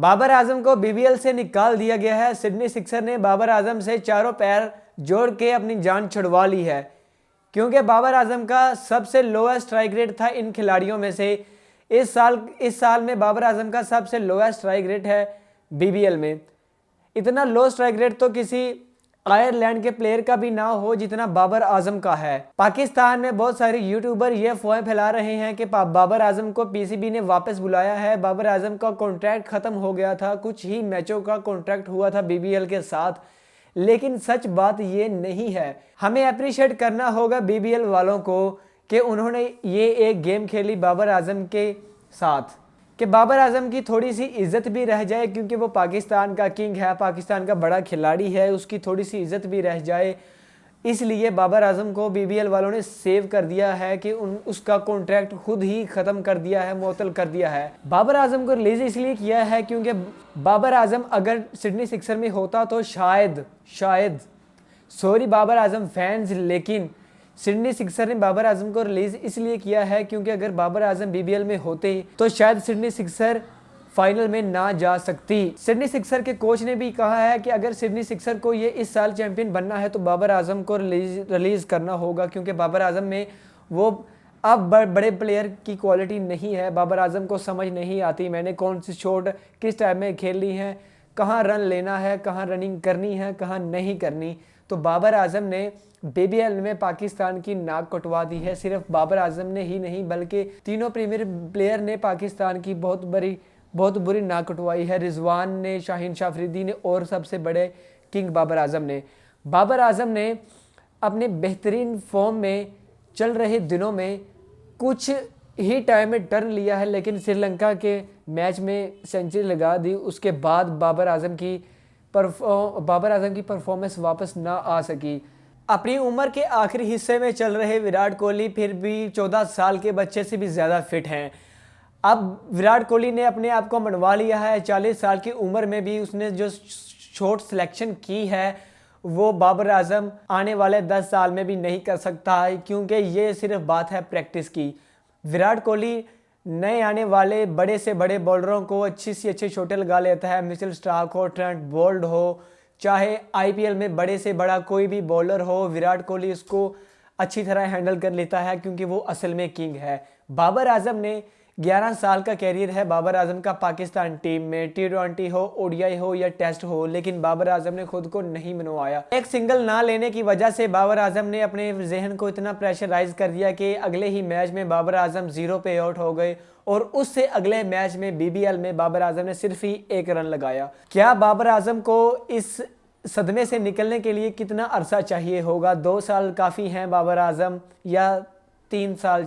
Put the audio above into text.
बाबर आजम को बीबीएल से निकाल दिया गया है। सिडनी सिक्सर ने बाबर आजम से चारों पैर जोड़ के अपनी जान छुड़वा ली है, क्योंकि बाबर आजम का सबसे लोएस्ट स्ट्राइक रेट था इन खिलाड़ियों में से। इस साल में बाबर आजम का सबसे लोएस्ट स्ट्राइक रेट है बीबीएल में। इतना लो स्ट्राइक रेट तो किसी आयरलैंड के प्लेयर का भी ना हो जितना बाबर आजम का है। पाकिस्तान में बहुत सारे यूट्यूबर ये अफवाहें फैला रहे हैं कि बाबर आजम को पीसीबी ने वापस बुलाया है। बाबर आजम का कॉन्ट्रैक्ट खत्म हो गया था, कुछ ही मैचों का कॉन्ट्रैक्ट हुआ था बीबीएल के साथ, लेकिन सच बात ये नहीं है। हमें अप्रिशिएट करना होगा बीबीएल वालों को कि उन्होंने ये एक गेम खेली बाबर आजम के साथ, कि बाबर आजम की थोड़ी सी इज्जत भी रह जाए, क्योंकि वो पाकिस्तान का किंग है, पाकिस्तान का बड़ा खिलाड़ी है, उसकी थोड़ी सी इज्जत भी रह जाए। इसलिए बाबर आजम को बीबीएल वालों ने सेव कर दिया है कि उसका कॉन्ट्रैक्ट खुद ही ख़त्म कर दिया है, मुअत्तल कर दिया है। बाबर आजम को रिलीज़ इसलिए किया है क्योंकि बाबर आजम अगर सिडनी सिक्सर में होता तो शायद सॉरी बाबर आजम फैंस, लेकिन सिडनी सिक्सर ने बाबर आजम को रिलीज़ इसलिए किया है क्योंकि अगर बाबर आजम बीबीएल में होते तो शायद सिडनी सिक्सर फाइनल में ना जा सकती। सिडनी सिक्सर के कोच ने भी कहा है कि अगर सिडनी सिक्सर को ये इस साल चैंपियन बनना है तो बाबर आजम को रिलीज़ करना होगा, क्योंकि बाबर आजम में वो अब बड़े प्लेयर की क्वालिटी नहीं है। बाबर आजम को समझ नहीं आती मैंने कौन सी शॉट किस टाइम में खेलनी है, कहाँ रन लेना है, कहाँ रनिंग करनी है, कहाँ नहीं करनी। तो बाबर आजम ने बीबीएल में पाकिस्तान की नाक कटवा दी है। सिर्फ बाबर आजम ने ही नहीं बल्कि तीनों प्रीमियर प्लेयर ने पाकिस्तान की बहुत बुरी नाक कटवाई है। रिजवान ने, शाहीन शाह अफरीदी ने और सबसे बड़े किंग बाबर आजम ने। बाबर आजम ने अपने बेहतरीन फॉर्म में चल रहे दिनों में कुछ ही टाइम में टर्न लिया है, लेकिन श्रीलंका के मैच में सेंचुरी लगा दी। उसके बाद बाबर आजम की परफॉर्मेंस वापस ना आ सकी। अपनी उम्र के आखिरी हिस्से में चल रहे विराट कोहली फिर भी 14 साल के बच्चे से भी ज़्यादा फिट हैं। अब विराट कोहली ने अपने आप को मनवा लिया है। 40 साल की उम्र में भी उसने जो शॉट सिलेक्शन की है वो बाबर आजम आने वाले 10 साल में भी नहीं कर सकता है, क्योंकि ये सिर्फ बात है प्रैक्टिस की। विराट कोहली नए आने वाले बड़े से बड़े बॉलरों को अच्छी सी अच्छी शॉटें लगा लेता है। मिचेल स्टार्क हो, ट्रेंट बोल्ट हो, चाहे आईपीएल में बड़े से बड़ा कोई भी बॉलर हो, विराट कोहली उसको अच्छी तरह हैंडल कर लेता है, क्योंकि वो असल में किंग है। बाबर आजम ने 11 साल का कैरियर है बाबर आजम का पाकिस्तान टीम में, T20 हो, ओडीआई हो या टेस्ट हो, लेकिन बाबर आजम ने खुद को नहीं मनवाया। एक सिंगल ना लेने की वजह से बाबर आजम ने अपने जहन को इतना प्रेशराइज कर दिया कि अगले ही मैच में बाबर आजम 0 पे आउट हो गए, और उससे अगले मैच में बीबीएल में बाबर आजम ने सिर्फ ही 1 रन लगाया। क्या बाबर आजम को इस सदमे से निकलने के लिए कितना अरसा चाहिए होगा? 2 साल काफ़ी हैं बाबर आजम या 3 साल?